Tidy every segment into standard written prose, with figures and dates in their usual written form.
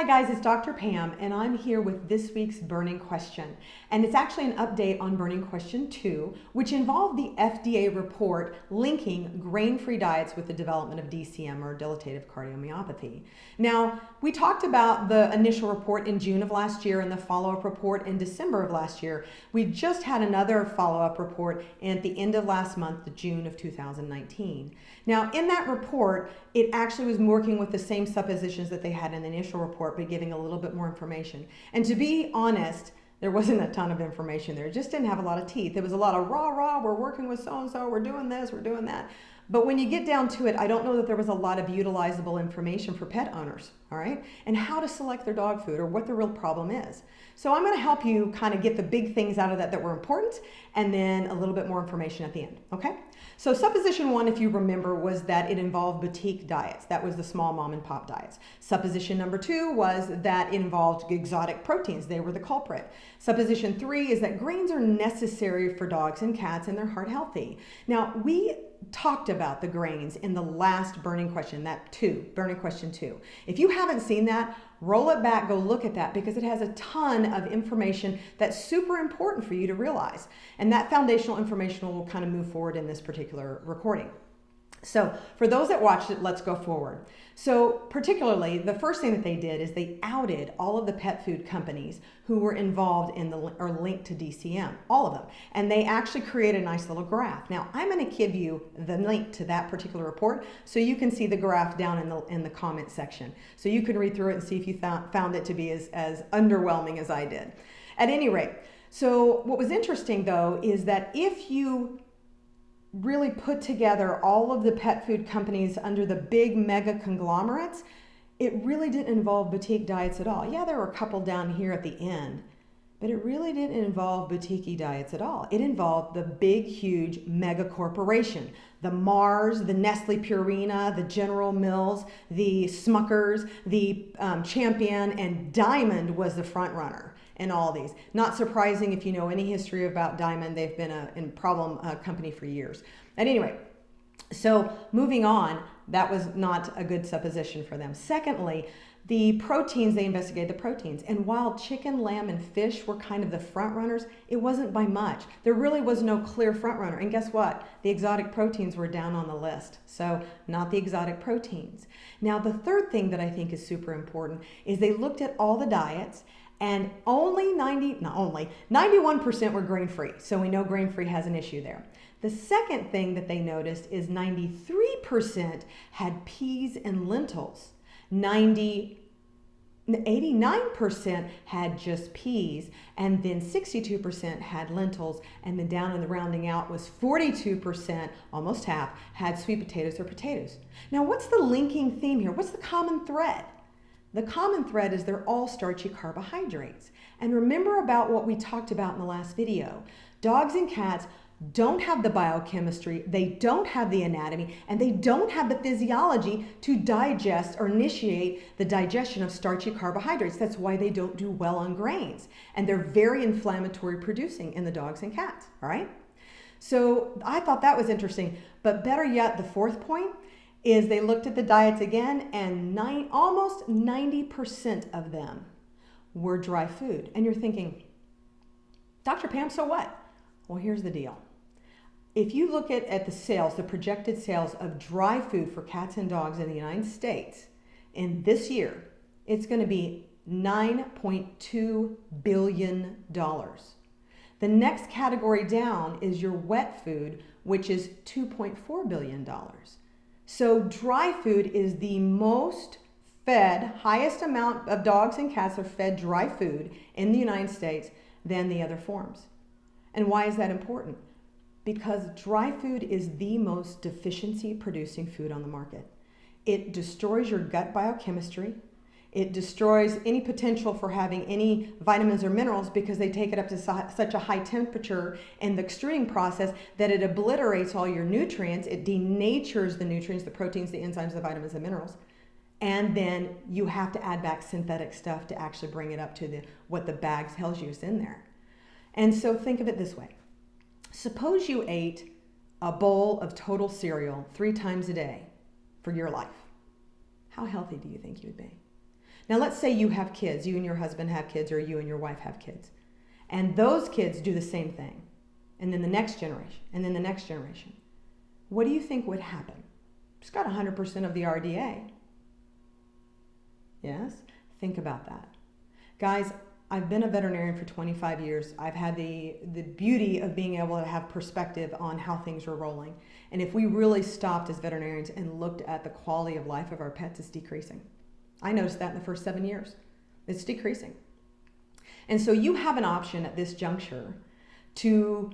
Hi guys, it's Dr. Pam and I'm here with this week's burning question. And it's actually an update on burning question 2, which involved the FDA report linking grain-free diets with the development of DCM or dilative cardiomyopathy. Now, we talked about the initial report in June of last year and the follow-up report in December of last year. We just had another follow-up report at the end of last month, June of 2019. Now, in that report, it actually was working with the same suppositions that they had in the initial report, but giving a little bit more information. And to be honest, there wasn't a ton of information there. It just didn't have a lot of teeth. There was a lot of rah, we're working with so-and-so, we're doing this, we're doing that. But when you get down to it, I don't know that there was a lot of utilizable information for pet owners, all right? And how to select their dog food or what the real problem is. So I'm gonna help you kind of get the big things out of that were important and then a little bit more information at the end, okay? So supposition 1, if you remember, was that it involved boutique diets. That was the small mom and pop diets. Supposition number 2 was that it involved exotic proteins. They were the culprit. Supposition 3 is that grains are necessary for dogs and cats and they're heart healthy. Now, we talked about the grains in the last burning question, burning question 2. If you haven't seen that, roll it back, go look at that because it has a ton of information that's super important for you to realize. And that foundational information will kind of move forward in this particular recording. So for those that watched it, let's go forward. So particularly, the first thing that they did is they outed all of the pet food companies who were involved in or linked to DCM, all of them. And they actually created a nice little graph. Now, I'm going to give you the link to that particular report so you can see the graph down in the comment section. So you can read through it and see if you found it to be as underwhelming as I did. At any rate, so what was interesting though is that if you really put together all of the pet food companies under the big mega conglomerates, it really didn't involve boutique diets at all. Yeah, there were a couple down here at the end, but it really didn't involve boutique diets at all. It involved the big, huge mega corporation, the Mars, the Nestle Purina, the General Mills, the Smuckers, the Champion, and Diamond was the front runner in all these. Not surprising if you know any history about Diamond, they've been a problem company for years. At any rate, so moving on, that was not a good supposition for them. Secondly, the proteins, they investigated the proteins. And while chicken, lamb, and fish were kind of the front runners, it wasn't by much. There really was no clear front runner. And guess what? The exotic proteins were down on the list. So not the exotic proteins. Now, the third thing that I think is super important is they looked at all the diets and only 91% were grain-free. So we know grain-free has an issue there. The second thing that they noticed is 93% had peas and lentils. 89% had just peas, and then 62% had lentils, and then down in the rounding out was 42%, almost half, had sweet potatoes or potatoes. Now, what's the linking theme here? What's the common thread? The common thread is they're all starchy carbohydrates. And remember about what we talked about in the last video. Dogs and cats don't have the biochemistry, they don't have the anatomy, and they don't have the physiology to digest or initiate the digestion of starchy carbohydrates. That's why they don't do well on grains. And they're very inflammatory producing in the dogs and cats, all right? So I thought that was interesting. But better yet, the fourth point is they looked at the diets again, and almost 90% of them were dry food. And you're thinking, Dr. Pam, so what? Well, here's the deal. If you look at the sales, the projected sales of dry food for cats and dogs in the United States in this year, it's going to be $9.2 billion. The next category down is your wet food, which is $2.4 billion. So dry food is the most fed, highest amount of dogs and cats are fed dry food in the United States than the other forms. And why is that important? Because dry food is the most deficiency producing food on the market. It destroys your gut biochemistry. It destroys any potential for having any vitamins or minerals because they take it up to such a high temperature in the extruding process that it obliterates all your nutrients. It denatures the nutrients, the proteins, the enzymes, the vitamins, the minerals. And then you have to add back synthetic stuff to actually bring it up to what the bag tells you is in there. And so think of it this way. Suppose you ate a bowl of total cereal 3 times a day for your life. How healthy do you think you would be? Now let's say you have kids, you and your husband have kids, or you and your wife have kids. And those kids do the same thing. And then the next generation, and then the next generation. What do you think would happen? It's got 100% of the RDA. Yes? Think about that. Guys, I've been a veterinarian for 25 years. I've had the beauty of being able to have perspective on how things are rolling. And if we really stopped as veterinarians and looked at the quality of life of our pets, it's decreasing. I noticed that in the first 7 years. It's decreasing. And so you have an option at this juncture to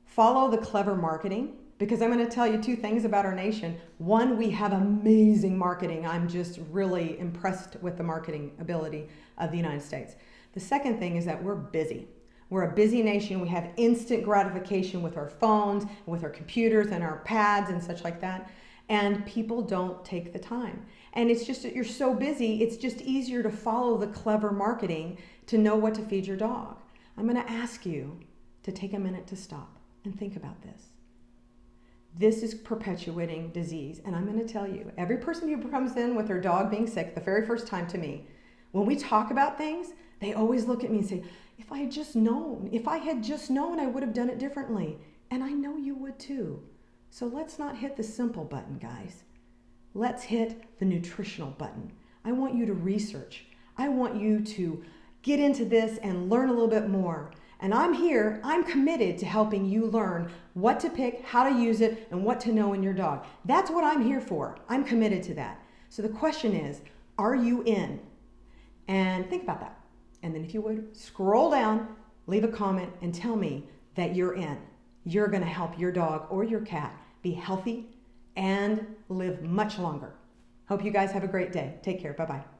follow the clever marketing, because I'm going to tell you two things about our nation. One, we have amazing marketing. I'm just really impressed with the marketing ability of the United States. The second thing is that we're busy. We're a busy nation. We have instant gratification with our phones, with our computers and our pads and such like that. And people don't take the time. And it's just that you're so busy, it's just easier to follow the clever marketing to know what to feed your dog. I'm going to ask you to take a minute to stop and think about this. This is perpetuating disease. And I'm going to tell you, every person who comes in with their dog being sick the very first time to me, when we talk about things, they always look at me and say, if I had just known, I would have done it differently. And I know you would too. So let's not hit the simple button, guys. Let's hit the nutritional button. I want you to research. I want you to get into this and learn a little bit more. And I'm committed to helping you learn what to pick, how to use it, and what to know in your dog. That's what I'm here for. I'm committed to that. So the question is, are you in? And think about that. And then if you would, scroll down, leave a comment, and tell me that you're in. You're going to help your dog or your cat be healthy and live much longer. Hope you guys have a great day. Take care. Bye-bye.